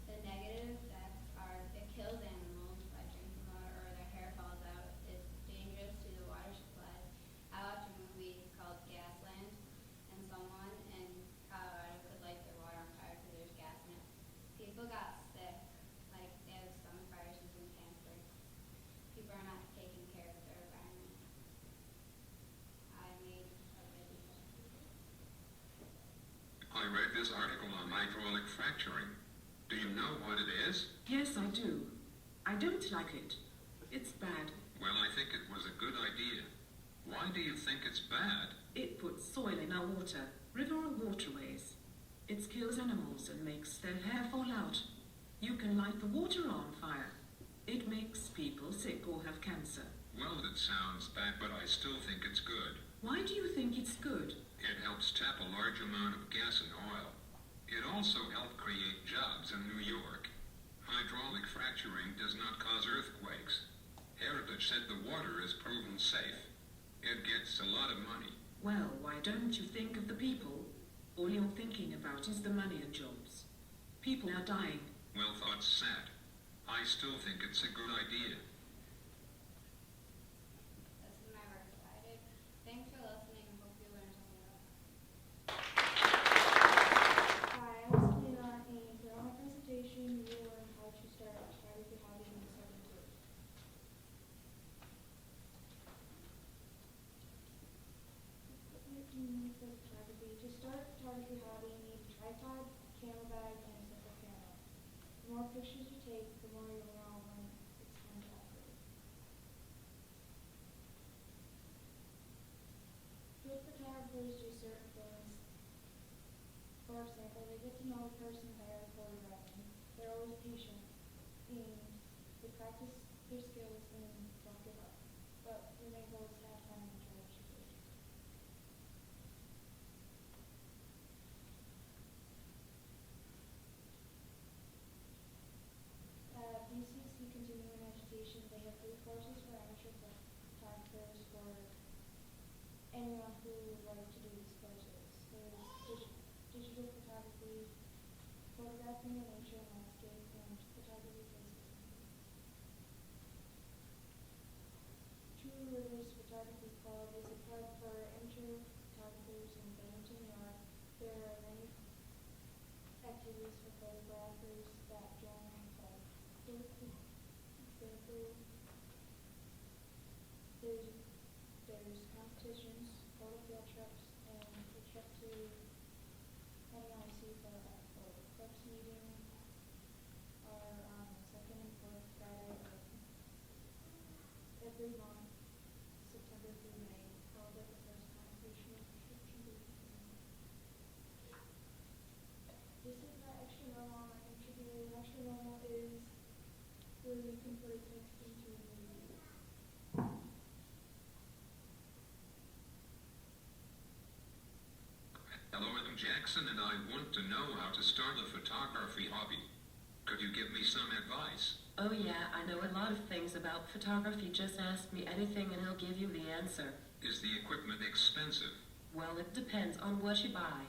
S17: The negative effects are it kills animals by drinking water or their hair falls out. It's dangerous to the water supplies. I watched a movie called Gasland, and someone in Colorado could light their water on fire because there's gas in it. People got sick, like they have stomach viruses and cancer. People are not taking care of their environment. I made a video.
S12: I read this article on hydraulic fracturing. Do you know what it is?
S7: Yes, I do. I don't like it. It's bad.
S12: Well, I think it was a good idea. Why do you think it's bad?
S7: It puts soil in our water, river or waterways. It kills animals and makes their hair fall out. You can light the water on fire. It makes people sick or have cancer.
S12: Well, it sounds bad, but I still think it's good.
S7: Why do you think it's good?
S12: It helps tap a large amount of gas and oil. It also helped create jobs in New York. Hydraulic fracturing does not cause earthquakes. Heritage said the water is proven safe. It gets a lot of money.
S7: Well, why don't you think of the people? All you're thinking about is the money and jobs. People are dying.
S12: Well, that's sad. I still think it's a good idea.
S17: This is my work cited. Thanks for listening and hope you learned something about that.
S10: Hi, I'm Selena, and throughout my presentation, you will learn how to start a photography hobby in 7 years. What you need for photography. To start a photography hobby, you need a tripod, camera bag, and a simple camera. The more pictures you take, the more you'll know when it's time to upgrade. Good photographers do certain things. For example, they get to know the person they are photographing. They're always patient, and they practice their skills and don't give up. But your main goal is to have fun and enjoy what you do. At BCC Continuing Education, they have free courses for amateur photographers for anyone who would like to do these courses. There's digital photography, photographing in nature and landscape, and photography places. Two Rivers Photography Club is a club for amateur photographers in Bennington, New York. There are many activities for photographers that join the club. For example, there's competitions, photo field trips, and a trip to NYC for a photo. Clubs meeting are on the second and fourth Friday of every month, September through May, held at the first conversational construction group. This is not extra normal. I introduced extra normal is where you can put a text into a movie.
S12: Hello, I'm Jackson, and I want to know how to start a photography hobby. Could you give me some advice?
S7: Oh yeah, I know a lot of things about photography. Just ask me anything and I'll give you the answer.
S12: Is the equipment expensive?
S7: Well, it depends on what you buy.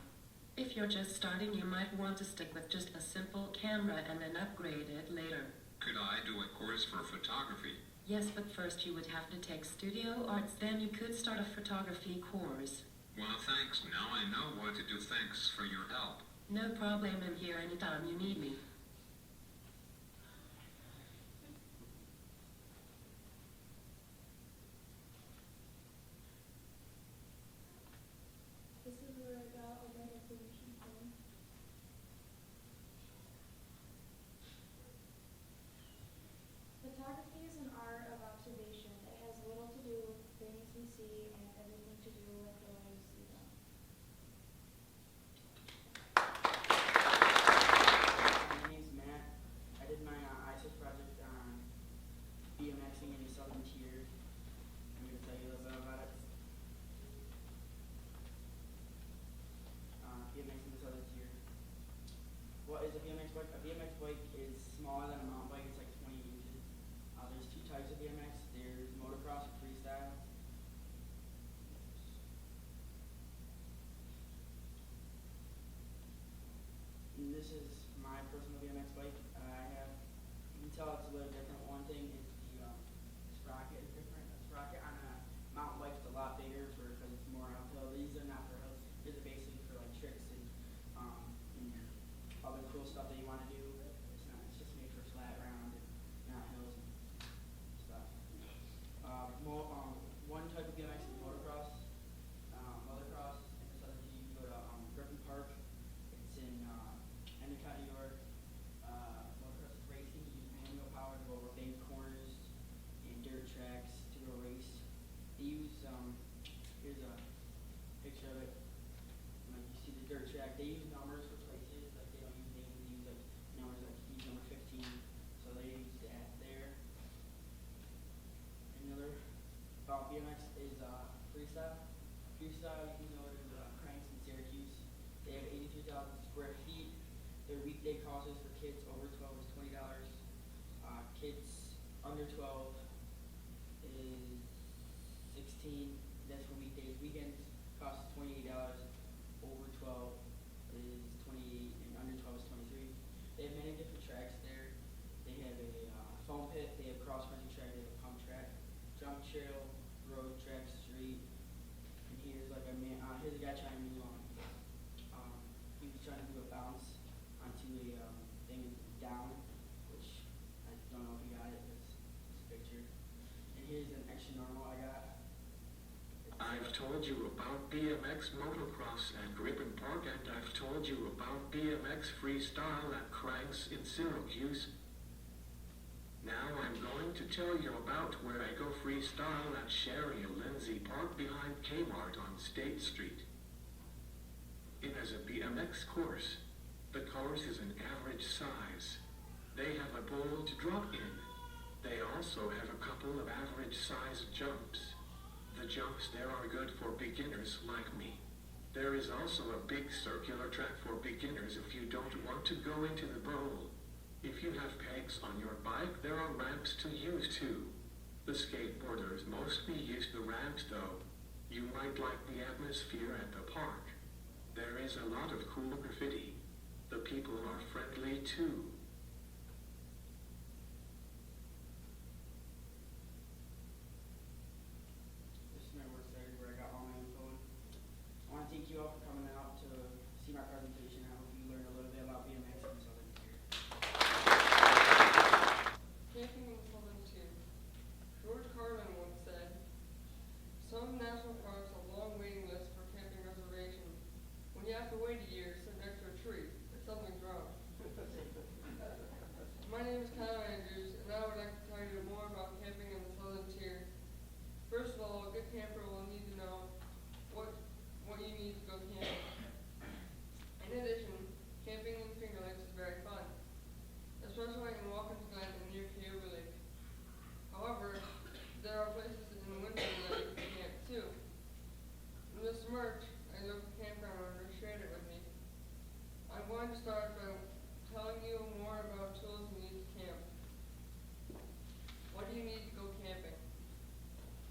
S7: If you're just starting, you might want to stick with just a simple camera and then upgrade it later.
S12: Could I do a course for photography?
S7: Yes, but first you would have to take studio arts, then you could start a photography course.
S12: Well, thanks. Now I know what to do. Thanks for your help.
S7: No problem, I'm here anytime you need me.
S10: This is where I got all my information from. Photography is an art of observation. It has little to do with things we see and everything to do with the way we see them.
S18: My name's Matt. I did my ISIS project on BMXing in the Southern Tier. I'm going to tell you a little bit about it. BMX in the Southern Tier. What is a BMX bike? A BMX bike is smaller than a mountain bike. It's like 20 inches. There's two types of BMX. There's motocross and freestyle. And this is my personal BMX bike. You can tell it's a little different. One thing is the sprocket is different. The sprocket on a mountain bike is a lot bigger because it's more uphill. These are not for hills. These are basically for like tricks and other cool stuff that you want to do. It's just made for flat ground and not hills and stuff. One type of BMX is motocross. Motocross in the Southern Tier, you go to Griffin Park. It's in Endicott, New York. Motocross is racing. You use manual power to go over banked corners and dirt tracks to go race. They use here's a picture of it. Like you see the dirt track. They use numbers for places. Like they don't use names. They use like numbers. Like he's number 15. So they use that there. Another about BMX is freestyle. Freestyle, you can go to Cranks in Syracuse. They have 83,000 square feet. Their weekday costs for kids over 12 is $20. Kids under 12 is $16. That's for weekdays. Weekends cost $28. Over 12 is $28, and under 12 is $23. They have many different tracks.
S14: you about BMX motocross at Griffin Park, and I've told you about BMX freestyle at Cranks in Syracuse. Now I'm going to tell you about where I go freestyle at Sherry Lindsay Park behind Kmart on State Street. It is a BMX course. The course is an average size. They have a bowl to drop in. They also have a couple of average sized jumps. The jumps there are good for beginners like me. There is also a big circular track for beginners if you don't want to go into the bowl. If you have pegs on your bike, there are ramps to use too. The skateboarders mostly use the ramps though. You might like the atmosphere at the park. There is a lot of cool graffiti. The people are friendly too.
S18: This is my work study where I got all my info. I want to thank you all for coming out to see my presentation. I hope you learned a little bit about BMX and Southern Tier.
S11: Camping in Southern Tier. George Carlin once said, "Some national parks have long waiting lists for camping reservation. When you have to wait a year to sit next to a tree, something's wrong." My name is Kyle Andrews, and I would like to tell you more about camping in the Southern Tier. First of all, a good camper will need to know what you need to go camping. In addition, camping in Finger Lakes is very fun, especially in Watkins Glen and near Cuba Lake. However, there are places in Windsor that you can camp too. In this March, I looked a campground and shared it with me. I'm going to start by telling you more about tools you need to camp. What do you need to go camping?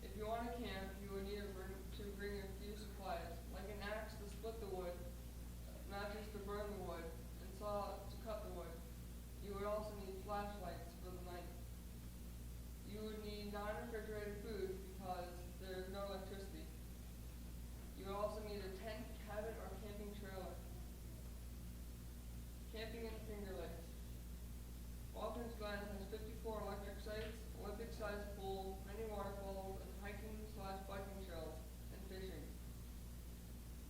S11: If you want to camp, you will need to bring a few supplies, like an axe to split the wood, matches to burn the wood, and saw to cut the wood. You would also need flashlights for the night. You would need non-refrigerated food because there is no electricity. You will also need a tent, cabin, or camping trailer. Camping in Finger Lakes. Watkins Glen has 54 electric sites, Olympic-sized pools, many waterfalls, and hiking/biking trails, and fishing.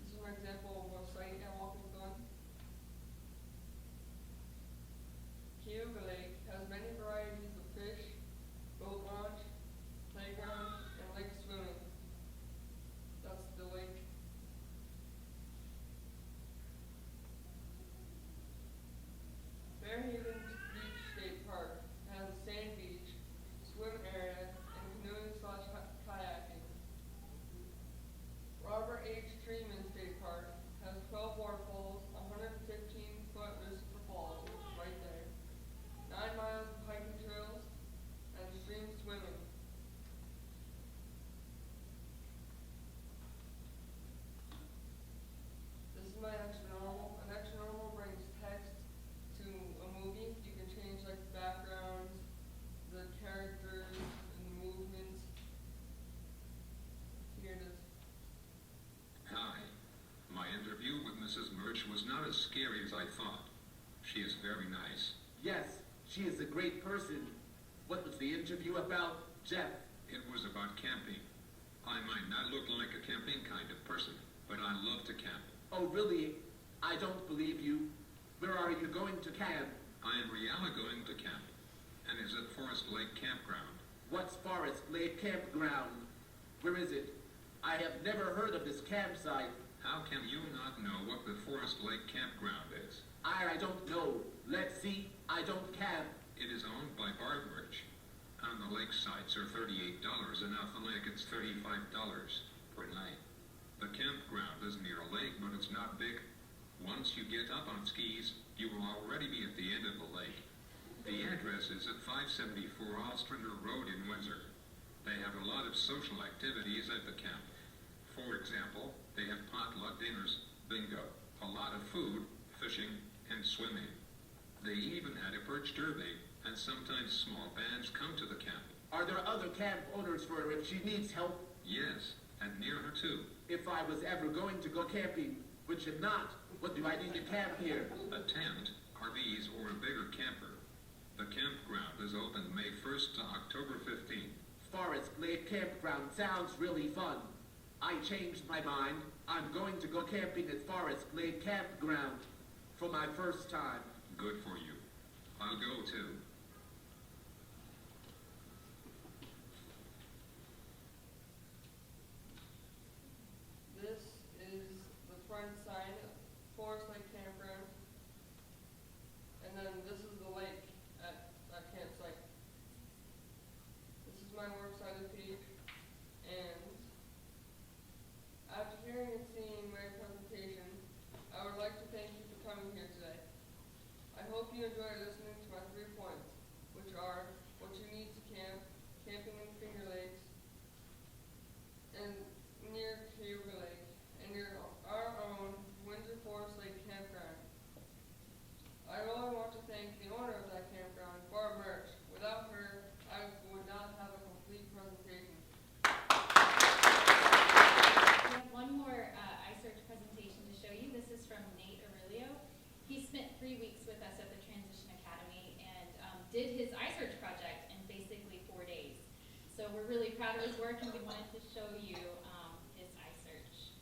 S11: This is an example of a site at Watkins Glen. Cuba Lake has many varieties of fish, boat launch, playground, and lake swimming. That's the lake. Fairhaven Beach State Park has a sand beach, swim area, and canoeing/kayaking. Robert H. Treeman State Park has 12 waterfalls, 115-foot Lucifer Falls, which is right there, 9 miles of hiking trails, and stream swimming. This is my extra normal. An extra normal brings text to a movie. You can change like the backgrounds, the characters, and the movements. Here it is.
S12: Hi. My interview with Mrs. Murch was not as scary as I thought. She is very nice.
S13: Yes, she is a great person. What was the interview about, Jeff?
S12: It was about camping. I might not look like a camping kind of person, but I love to camp.
S13: Oh, really? I don't believe you. Where are you going to camp?
S12: I am really going to camp, and is at Forest Lake Campground.
S13: What's Forest Lake Campground? Where is it? I have never heard of this campsite.
S12: How can you not know what the Forest Lake Campground is?
S13: I don't know. Let's see. I don't camp.
S12: It is owned by Bardwich. On the lake sites are $38, and off the lake it's $35 per night. The campground is near a lake, but it's not big. Once you get up on skis, you will already be at the end of the lake. The address is at 574 Ostrander Road in Windsor. They have a lot of social activities at the camp. For example, they have potluck dinners, bingo, a lot of food, fishing, and swimming. They even had a perch derby, and sometimes small bands come to the camp.
S13: Are there other camp owners for her if she needs help?
S12: Yes, and near her too.
S13: If I was ever going to go camping, which am not, what do I need to camp here?
S12: A tent, RVs, or a bigger camper. The campground is open May 1st to October 15th.
S13: Forest Lake Campground sounds really fun. I changed my mind. I'm going to go camping at Forest Glade Campground for my first time.
S12: Good for you. I'll go too.
S6: This is the front sign, Forest Lake Campground. And then this is the lake at that campsite. This is my works cited peak. And after hearing and seeing my presentation, I would like to thank you for coming here today. I hope you enjoy listening to my 3 points, which are what you need to camp, camping in Finger Lakes, and near Cleaver Lake, and near our own Windsor Forest Lake Campground. I really want to thank the owner of that campground, Barb Merch. Without her, I would not have a complete presentation.
S1: We have one more iSearch presentation to show you. This is from Nate Aurelio. He spent 3 weeks with us at the Transition Academy and did his iSearch project in basically 4 days. So we're really proud of his work, and we wanted to show you his iSearch.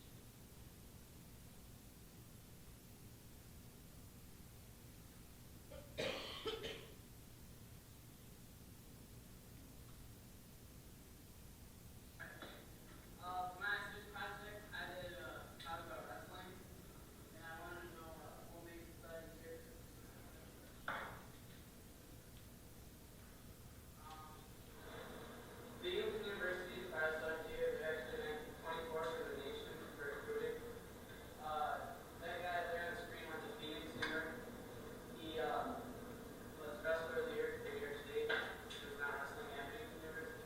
S18: For my research project, I did talk about wrestling, and I wanted to know what makes it exciting here. The Youth University our select year is actually ranked 24th in the nation for recruiting. That guy there on the screen went to Phoenix, New York. He was wrestler of the year for New York State. He was not wrestling at Phoenix University.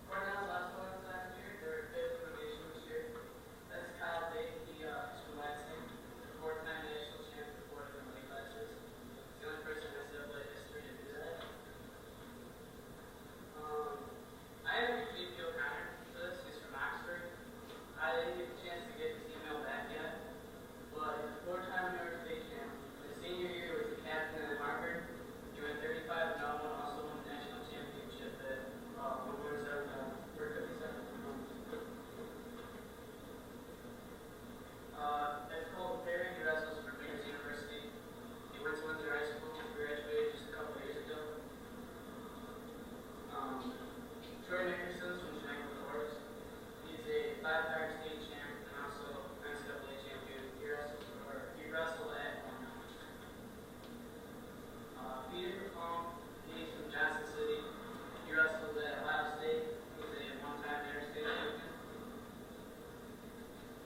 S18: Cornell's also won last year. They were 5th in the nation this year. That's Kyle Bate. He is from Lansing, 4-time national champ for 4 different weight classes. He's the only person in NCAA history to do that. I interviewed JP O'Connor for this. He's from Oxford. I didn't get the chance to get his email back yet, but he's a 4-time New York State champ. His senior year was the captain at Harvard. He went 35-0 and also won the national championship at Windsor, 457. At Colton Perry, he wrestles for Windsor University. He went to Windsor High School and graduated just a couple years ago. Troy Nickerson's from Shanklin Forest. He's a 5-time state champ and also NCAA champion. He wrestled at Peter Palm. He's from Johnson City. He wrestled at Ohio State. He's a 1-time New York State champion.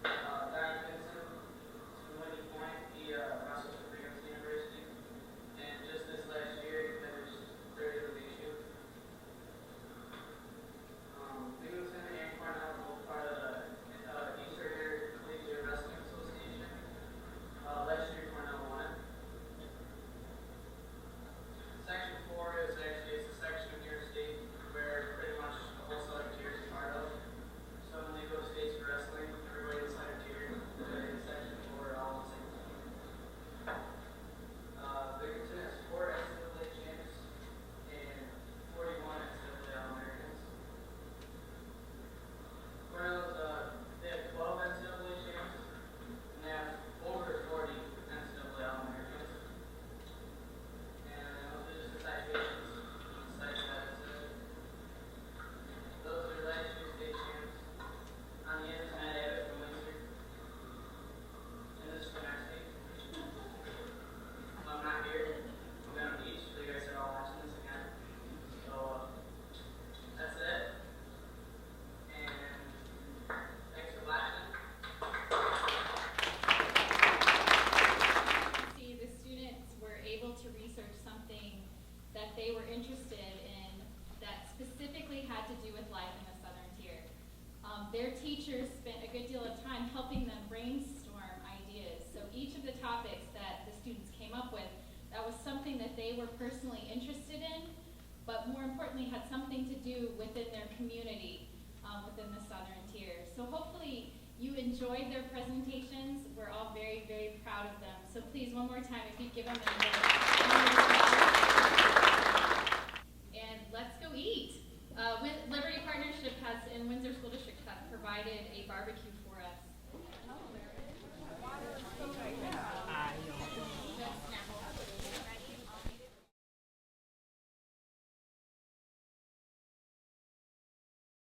S18: Donnie Vincent from Whitney Point. He wrestles for Brigham University. And just this last year, he finished 3rd in the nation. Binghamton and Cornell are both part of the Eastern Collegiate Wrestling Association. Last year, Cornell won it. Section 4 is actually a section of New York State where pretty much the whole southern tier is part of. So when they go to states for wrestling, everybody in the southern tier in Section 4 are all on the same team. Binghamton has 4 NCAA champs and 41 NCAA All-Americans. Cornell's, they have 12 NCAA champs, and they have over 40 NCAA All-Americans. And those are just the citations on the site that it says. Those are last year's state champs. On the internet, I have it from Windsor. And this is from our state. I'm not here. I'm going on the beach, so you guys are all watching this again. So, that's it. And thanks for watching.
S1: See, the students were able to research something that they were interested in that specifically had to do with life in the southern tier. Their teachers spent a good deal of time helping them brainstorm ideas. So each of the topics that the students came up with, that was something that they were personally interested in, but more importantly had something to do within their community, within the southern tier. So hopefully you enjoyed their presentations. We're all very, very proud of them. So please, one more time, if you give them a and let's go eat. Liberty Partnership has in Windsor School District have provided a barbecue for us.
S6: Yeah.